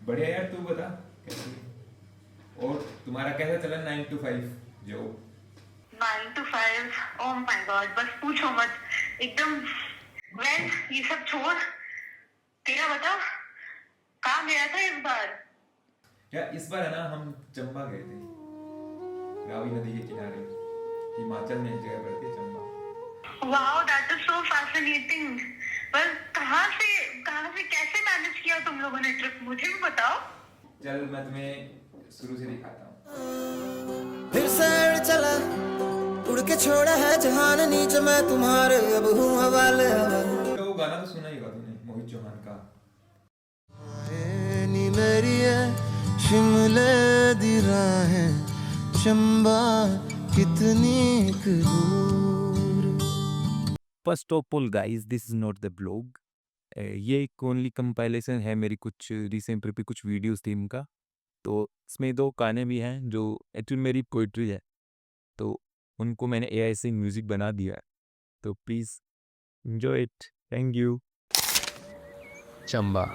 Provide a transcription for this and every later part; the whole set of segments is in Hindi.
बढ़िया यार, तू बता कैसी है? और तुम्हारा कैसा चला 9 to 5 जो? 9 to 5, ओह माय गॉड, बस पूछो मत। एकदम वेल, ये सब छोड़, तेरा बता, कहाँ गया था इस बार? यार इस बार है ना, हम चंबा गए थे, रावी नदी के किनारे। हिमाचल में एक जगह पड़ती है Chamba. Wow, that is so fascinating. बस कहाँ से कैसे मैनेज किया तुम लोगों ने ट्रिप, मुझे भी बताओ। चल मैं तुम्हें शुरू से दिखाता हूँ। फिर सैर चला, उड़ के छोड़ा है जहान नीचे, मैं तुम्हारे अब हूँ हवाले हवाले। तो वो गाना तो सुना ही होगा तूने, मोहित चौहान का। नी मेरी है शिमले दी राहें, चंबा कितनी दूर। First of all guys, this is not the blog. ये एक ओनली कंपाइलेशन है मेरी कुछ रिसेंट ट्रिप की कुछ वीडियोस थी इनका। तो इसमें 2 गाने भी हैं जो एक्चुअली मेरी पोइट्री है, तो उनको मैंने एआई से म्यूजिक बना दिया है, तो please enjoy it. Thank you. Chamba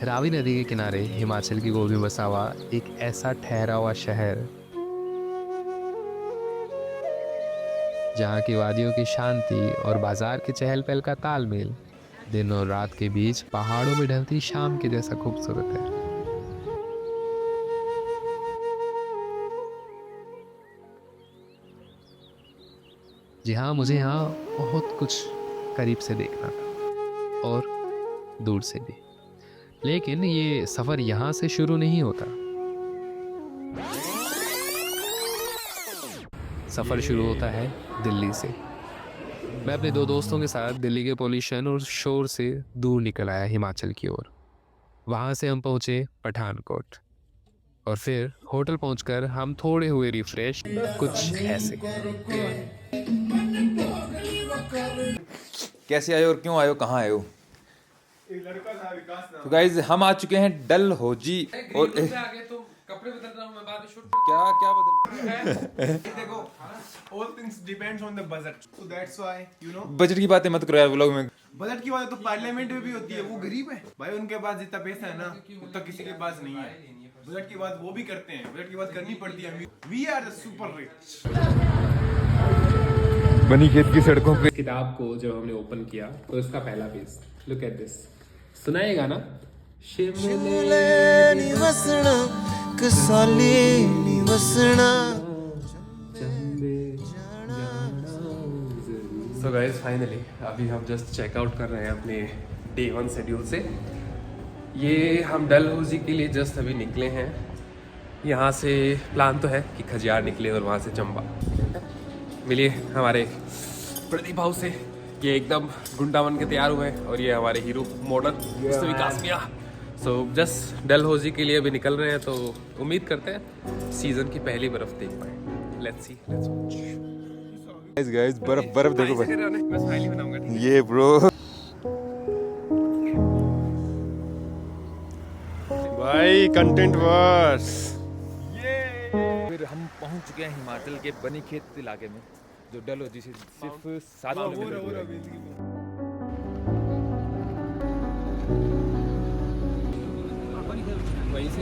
Ravi नदी के किनारे हिमाचल की गोद में बसा हुआ एक ऐसा ठहरा हुआ शहर जहाँ की वादियों की शांति और बाजार के चहल पहल का तालमेल दिन और रात के बीच पहाड़ों में ढलती शाम के जैसा खूबसूरत है। जी हाँ, मुझे यहाँ बहुत कुछ करीब से देखना था और दूर से भी, लेकिन ये सफ़र यहाँ से शुरू नहीं होता। सफ़र शुरू होता है दिल्ली से। मैं अपने 2 दोस्तों के साथ दिल्ली के पोल्यूशन और शोर से दूर निकल आया हिमाचल की ओर। वहाँ से हम पहुँचे पठानकोट और फिर होटल पहुँचकर हम थोड़े हुए रिफ्रेश, कुछ ऐसे। कैसे आए और क्यों आए हो, कहाँ आए हो? तो गाइज हम आ चुके हैं डलहौजी। और कपड़े बदल रहा हूं मैं, बाद में शूट क्या बदल? देखो, all things depends on the budget, so that's why budget की बातें मत करो यार व्लॉग में। बजट की बात तो पार्लियामेंट में भी होती है। वो गरीब है भाई, उनके पास जितना पैसा है ना उतना किसी के पास नहीं है। बजट की बात वो भी करते हैं, बजट की बात करनी पड़ती है। We are the super rich. बनी खेत की सड़कों पे। किताब को जब हमने ओपन किया तो इसका पहला पेज, लुक एट दिस, सुनाएगा ना? शिमले नी वसना कसौली नी वसना। सो गाइस, फाइनली अभी हम जस्ट चेकआउट कर रहे हैं अपने डे 1 शेड्यूल से। ये हम डलहौजी के लिए जस्ट अभी निकले हैं। यहाँ से प्लान तो है कि खजियार निकले और वहाँ से चंबा। मिलिए हमारे प्रदीप हाउस से, ये एकदम गुंडा बन के तैयार हुए हैं और ये हमारे हीरो मॉडल उसने विकास किया। सो जस्ट डलहौजी के लिए अभी निकल रहे हैं, तो उम्मीद करते हैं सीजन की पहली बर्फ देख पाए। Let's see, let's watch. Guys बर्फ देखो भाई। मैं स्माइली बनाऊंगा। ये ब्रो भाई कंटेंट वर्स। फिर हम पहुंच चुके हैं हिमाचल के बनीखेत इलाके में, जो डलहौजी से सिर्फ 7 किलोमीटर दूर है। वहीं से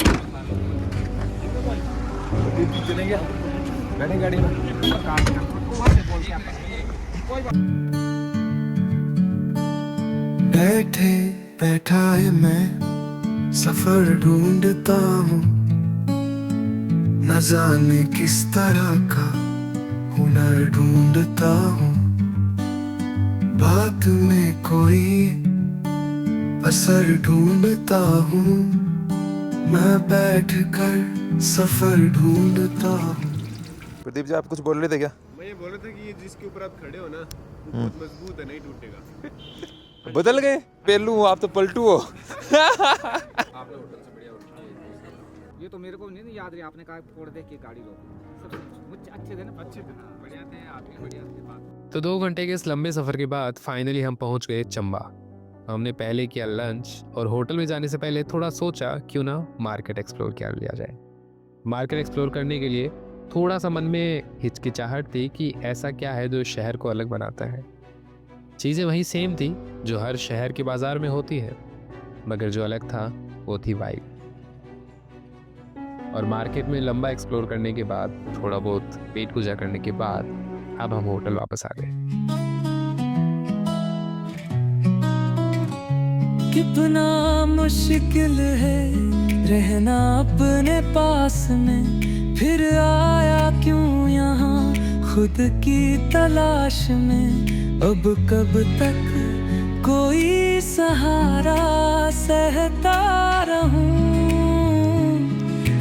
चलेंगे, बैठे गाड़ी में। बैठे बैठा है मैं सफर ढूंढता हूँ, न जाने किस तरह का हुनर ढूंढता हूँ। बात में कोई असर ढूंढता हूँ, मैं बैठ कर सफर ढूंढता हूँ। प्रदीप जी आप कुछ बोल रहे थे क्या? मैं ये बोल रहा था कि ये जिसके ऊपर आप खड़े हो ना, वो बहुत मजबूत है, नहीं टूटेगा। बदल गए पेलू हो आप, तो पलटू हो। आपने होटल से बढ़िया ये तो मेरे को नहीं याद रही, आपने कहा फोड़ दे के गाड़ी रोक। मुझे अच्छे थे ना, अच्छे थे, बढ़िया थे, आप भी बढ़िया थे। बात तो 2 घंटे के इस लंबे सफ़र के बाद फाइनली हम पहुंच गए चंबा। हमने पहले किया लंच और होटल में जाने से पहले थोड़ा सोचा क्यों ना मार्केट एक्सप्लोर कर लिया जाए। मार्केट एक्सप्लोर करने के लिए थोड़ा सा मन में हिचकिचाहट थी कि ऐसा क्या है जो शहर को अलग बनाता है। चीज़ें वही सेम थी जो हर शहर के बाज़ार में होती है, मगर जो अलग था वो थी वाइब। और मार्केट में लंबा एक्सप्लोर करने के बाद, थोड़ा बहुत पेट पूजा करने के बाद, अब हम होटल वापस आ गए। कितना मुश्किल है रहना अपने पास में, फिर आया क्यों यहाँ खुद की तलाश में। अब कब तक कोई सहारा सहता रहूं,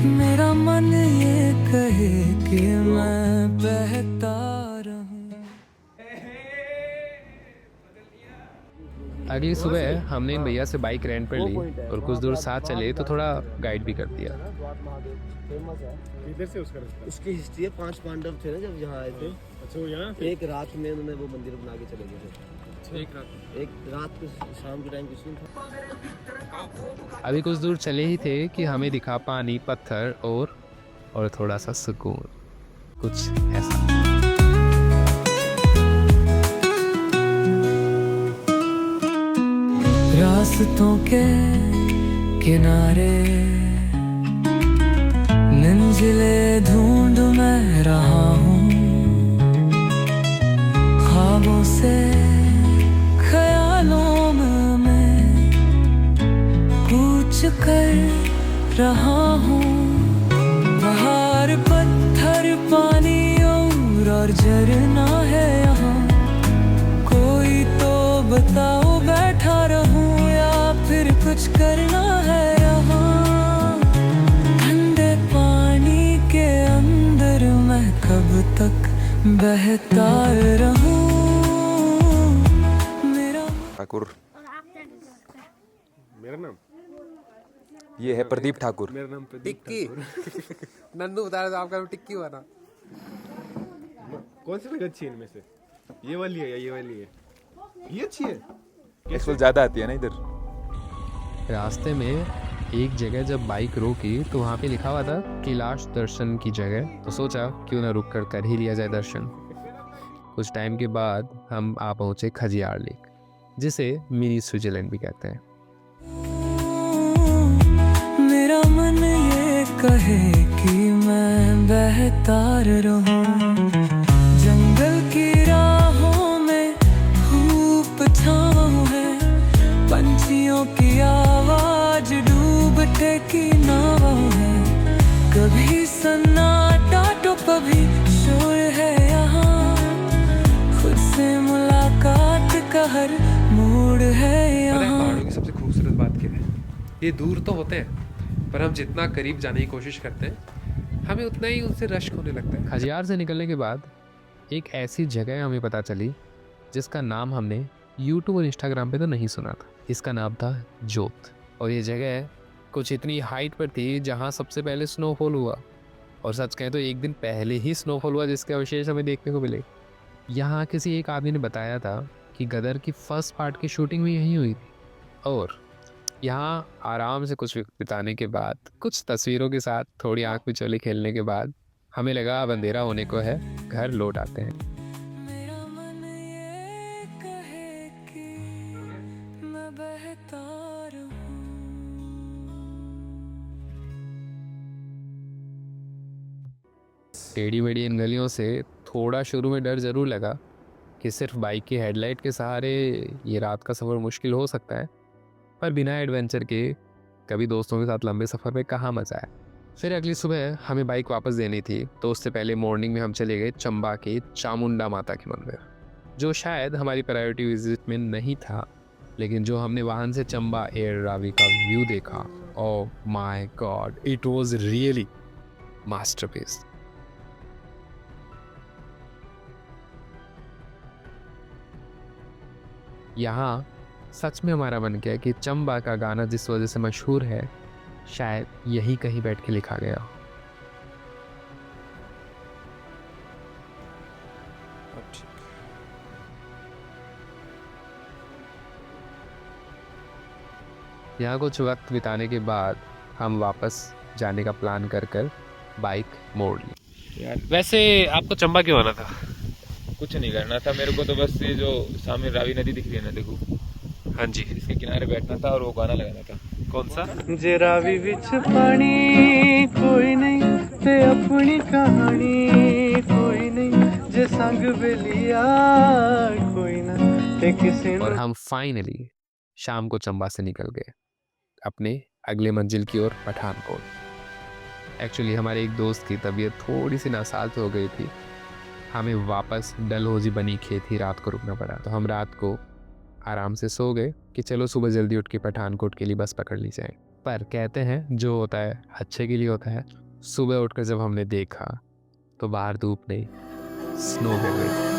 मेरा मन ये कहे कि मैं बहता रहूं। अगली सुबह हमने इन भैया से बाइक रेंट पर ली और कुछ दूर साथ चले तो थोड़ा गाइड भी कर दिया। इसकी हिस्ट्री है, 5 पांडव थे ना जब यहाँ आए थे। अच्छा, यहाँ एक रात में उन्होंने वो मंदिर बना के चले गए थे। एक रात को शाम के टाइम कुछ नहीं था। अभी कुछ दूर चले ही थे कि हमें दिखा पानी, पत्थर और थोड़ा सा सुकून, कुछ ऐसा। रास्तों के किनारे मंजिलें ढूंढ मैं रहा हूँ, ख्वाबों से ख्यालों में कूच कर रहा हूँ। बाहर पत्थर, पानी और झरना है यहाँ, कोई तो बताओ बैठा रहूं या फिर कुछ करना है यहाँ। ठंडे पानी के अंदर मैं कब तक बहता रहूं। मेरा ठाकुर, मेरा नाम ये है प्रदीप ठाकुर। मेरा नाम टिक्की। नंदू बता रहा था आपका टिक्की हुआ ना। कौन सी लग अच्छी है इनमें से? ये वाली है या ये वाली है? ये अच्छी है। कैसे ज्यादा आती है ना इधर। रास्ते में एक जगह जब बाइक रोकी तो वहाँ पे लिखा हुआ था कैलाश दर्शन की जगह, तो सोचा क्यों ना रुक कर ही लिया जाए दर्शन। कुछ टाइम के बाद हम आ पहुँचे खजियार लेक, जिसे मिनी स्विट्जरलैंड भी कहते हैं। मेरा मन ये कहे कि मैं बहता रहूं, जंगल की राहों में धूप छाँव है, पंछियों की आवाज डूबते की नाव है। कभी सन्नाटा तो कभी शोर है यहाँ, खुद से मुलाकात का हर मूड है यहाँ। पहाड़ों की सबसे खूबसूरत बात क्या है? ये दूर तो होते हैं पर हम जितना करीब जाने की कोशिश करते हैं हमें उतना ही उनसे रश्क होने लगता है। खजियार से निकलने के बाद एक ऐसी जगह हमें पता चली जिसका नाम हमने यूट्यूब और इंस्टाग्राम पे तो नहीं सुना था। इसका नाम था जोत, और ये जगह कुछ इतनी हाइट पर थी जहाँ सबसे पहले स्नोफॉल हुआ, और सच कहें तो एक दिन पहले ही स्नोफॉल हुआ जिसके अवशेष हमें देखने को मिले। यहाँ किसी एक आदमी ने बताया था कि गदर की फर्स्ट पार्ट की शूटिंग भी यहीं हुई थी, और यहाँ आराम से कुछ बिताने के बाद, कुछ तस्वीरों के साथ, थोड़ी आँख में चोली खेलने के बाद हमें लगा अब अंधेरा होने को है, घर लौट आते हैं। मेरा मन ये कहे कि मैं बहता रहूं। टेढ़ी मेढ़ी इन गलियों से थोड़ा शुरू में डर ज़रूर लगा कि सिर्फ बाइक की हेडलाइट के सहारे ये रात का सफ़र मुश्किल हो सकता है, पर बिना एडवेंचर के कभी दोस्तों के साथ लंबे सफ़र में कहाँ मज़ा है। फिर अगली सुबह हमें बाइक वापस देनी थी, तो उससे पहले मॉर्निंग में हम चले गए चंबा के चामुंडा माता के मंदिर, जो शायद हमारी प्रायोरिटी विजिट में नहीं था, लेकिन जो हमने वाहन से चंबा एयर रावी का व्यू देखा, oh my God, it was really masterpiece. यहाँ सच में हमारा मन किया कि चंबा का गाना जिस वजह से मशहूर है, शायद यहीं कहीं बैठ के लिखा गया। यहाँ कुछ वक्त बिताने के बाद हम वापस जाने का प्लान कर बाइक मोड़ ली। यार वैसे आपको चंबा क्यों आना था? कुछ नहीं करना था मेरे को, तो बस ये जो सामने रावी नदी दिख रही है ना, देखो, हाँ जी, इसके किनारे बैठना था और वो गाना लगाना था। कौन सा? जरावी विच पानी कोई नहीं ते अपनी कहानी कोई नहीं जे संग बेलिया कोई ना ते किसी और हम फाइनली शाम को चंबा से निकल गए अपने अगले मंजिल की ओर, पठानकोट। एक्चुअली हमारे एक दोस्त की तबीयत थोड़ी सी नासाज हो गई थी, हमें वापस डलहौजी बनी खेत ही रात को रुकना पड़ा। तो हम रात को आराम से सो गए कि चलो सुबह जल्दी उठ के पठानकोट के लिए बस पकड़ ली जाए। पर कहते हैं जो होता है अच्छे के लिए होता है। सुबह उठकर जब हमने देखा तो बाहर धूप नहीं, स्नो गिर गई।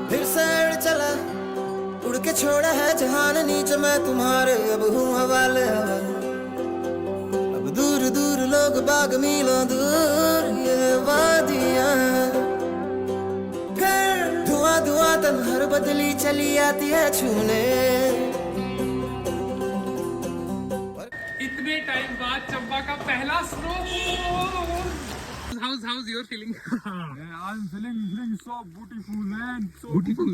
फिर साइड चला उड़ के छोड़ा है जहान नीचे मैं तुम्हारे अब हूँ हवाले हवाले। अब दूर दूर लोग बाग मीलों दूर ये वादियां, फिर धुआं धुआं तन हर बदली चली आती है छूने। इतने टाइम बाद चंबा का पहला snowfall. How's your feeling? I'm feeling so beautiful man, so beautiful.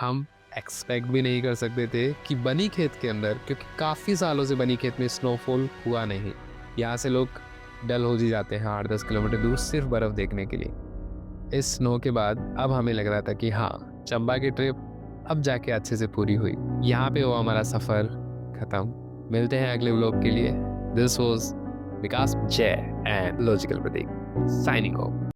हम एक्सपेक्ट भी नहीं कर सकते थे कि बनी खेत के अंदर, क्योंकि काफ़ी सालों से बनी खेत में स्नोफॉल हुआ नहीं। यहाँ से लोग डलहौजी जाते हैं 8-10 किलोमीटर दूर सिर्फ बर्फ़ देखने के लिए। इस स्नो के बाद अब हमें लग रहा था कि हाँ, चंबा की ट्रिप अब जाके अच्छे से पूरी हुई। यहाँ पे वो हमारा सफ़र ख़त्म। मिलते हैं अगले व्लॉग के लिए। This was Vikas Jay and logical Prateek signing of.